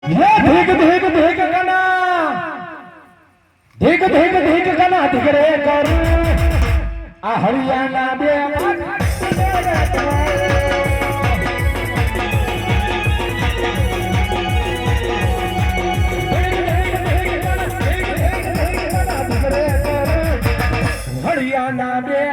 ये धीक धीक धीक कना धीक धीक धीक कना धीकरे करू आ हरियाणा बे हरियाणा बे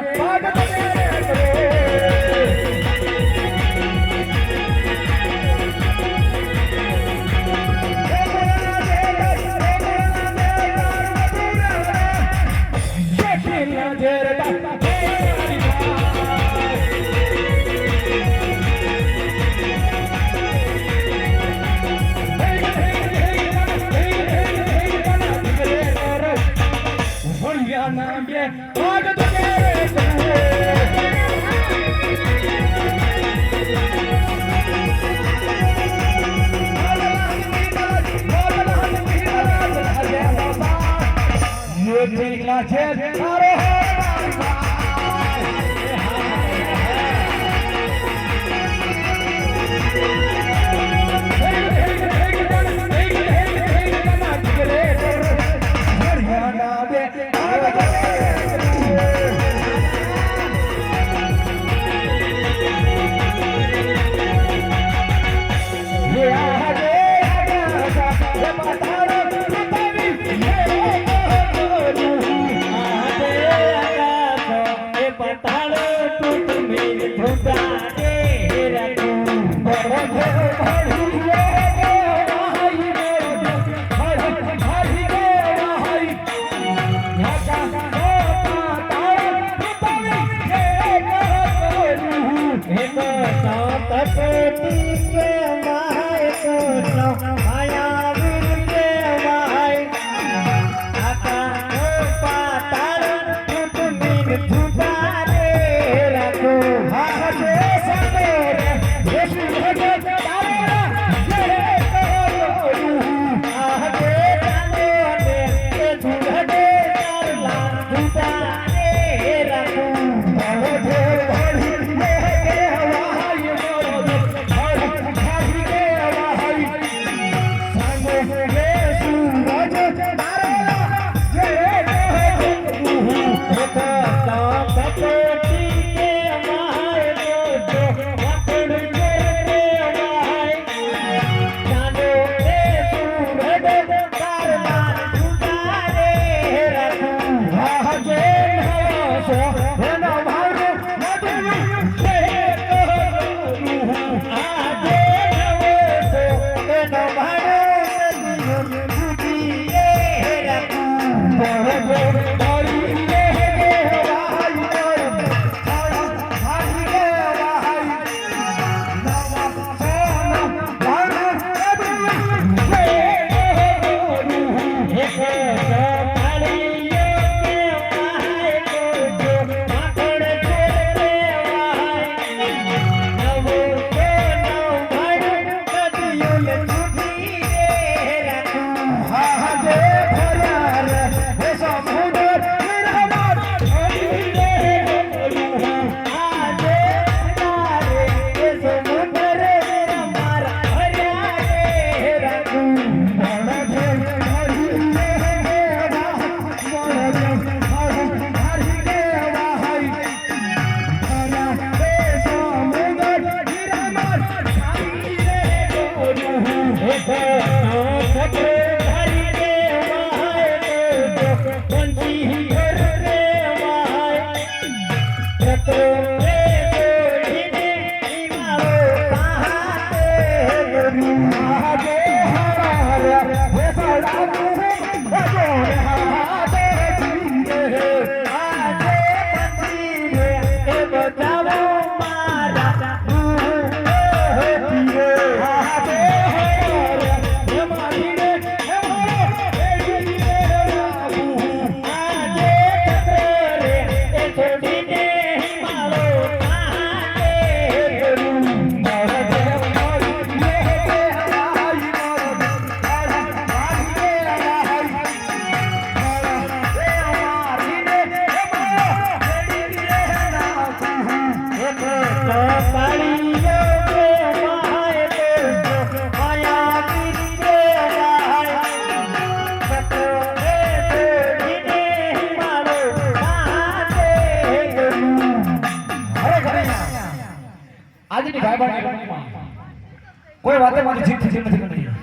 કોઈ વાતે મારી જીત થતી નથી કનૈયા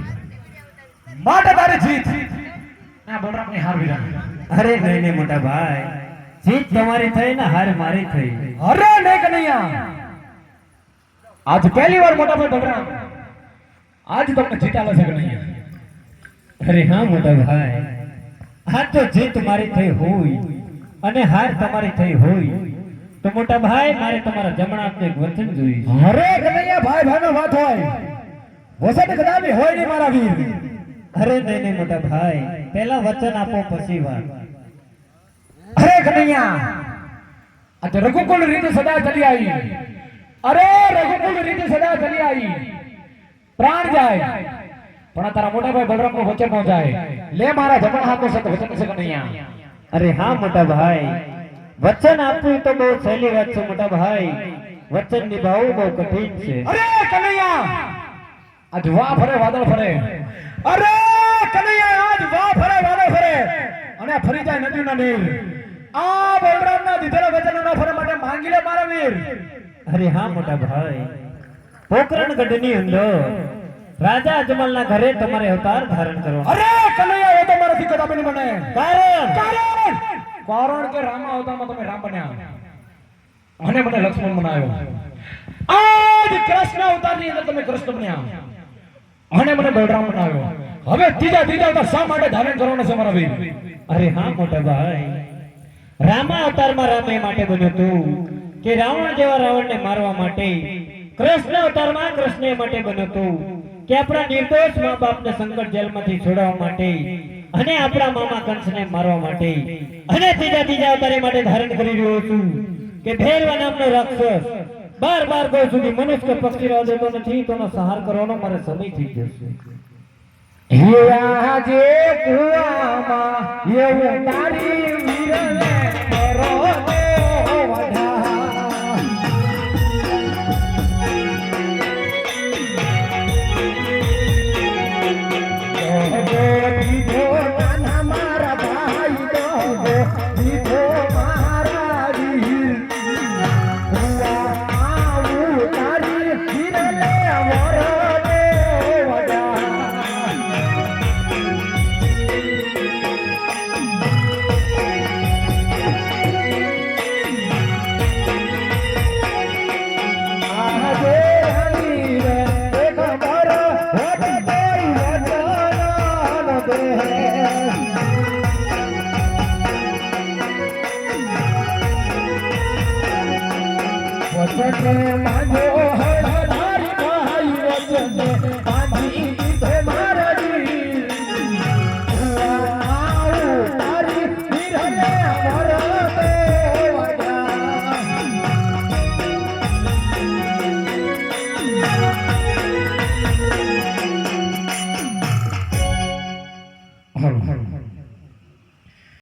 માટે તારી જીત આ બલરામની હાર વિરામ અરે નહીં નહીં મોટા ભાઈ, જીત તમારી થઈ ને હાર મારી થઈ. અરે નહીં કનૈયા, આજ પહેલી વાર મોટા ભાઈ બલરામ આજ તમને જીત આલે છે કનૈયા. અરે હા મોટા ભાઈ, આ તો જીત મારી થઈ હોય અને હાર તમારી થઈ હોય તો મોટા ભાઈ મારે તમારા જમણા હાથનું એક વચન જોઈએ. અરે કનૈયા, ભાઈ ભાઈનો વાત હોય વસત કદાપી હોય નહીં મારા વીર. અરે નહીં નહીં મોટા ભાઈ, પહેલા વચન આપો પછી વાત. અરે કનૈયા, આ રઘુકુળ રીતે સદા ચલી આવી. અરે રઘુકુળ રીતે સદા ચલી આવી. પ્રાણ જાય પણ આ તારા મોટા ભાઈ બલરામ નું વચન ન જાય. લે મારા જમણા હાથનો સત વચન છે કનૈયા. અરે હા મોટા ભાઈ, વચન આપવું તો બહુ સહેલી વાત છે મોટા ભાઈ, વચન નિભાવવું બહુ કઠિન છે. અરે કનૈયા, આજ વાહ ફરે વાદળ ફરે. અરે કનૈયા, આજ વાહ ફરે વાદળ ફરે અને ફરી જાય નદીના નીર. આ બલરામના દીધેલા વચન ન ફરે માટે માંગી લે મારા વીર. અરે હા મોટા ભાઈ, પોકરણગઢની અંદર રાજા અજમલના ઘરે તમારે અવતાર ધારણ કરો. અરે કનૈયા, એ તો મારાથી કદાપી નહીં બને. કારણ કારણ કે રામા અવતારમાં તમે રામ બન્યા અને મને લક્ષ્મણ બનાવ્યો. આજ કૃષ્ણ અવતારની અંદર તમે કૃષ્ણ બન્યા અને મને બલરામ બનાવ્યો. હવે ત્રીજા અવતાર શા માટે ધારણ કરવાનો છે મારા વીર? અરે હા મોટા ભાઈ, રામા અવતારમાં રામ એ માટે બન્યો હતું કે રાવણ જેવા રાવણને મારવા માટે. કૃષ્ણ અવતારમાં કૃષ્ણ એ માટે બન્યો હતું કે આપણા નિર્દોષ મા બાપને સંકટ જેલમાંથી છોડાવવા માટે અને આપણા મામા કંસને મારવા માટે. અને ત્રીજા અવતાર એ માટે ધારણ કરી રહ્યો છું કે ભૈરવા નામનો રાક્ષસ 12 ગો સુધી મનુષ્ય કે પક્ષી રહેવા દેતો નથી, તેનો સંહાર કરવાનો મારે સમય થઈ જશે. હીરા જે કુવામાં એવું તારી વીરને કરો વઢા. દીધો નાના મારા ભાઈ દો, દીધો મારા વીર. આવું તારી વીરને વરો વઢા. વચન માગો હર તારી ભાઈ વચન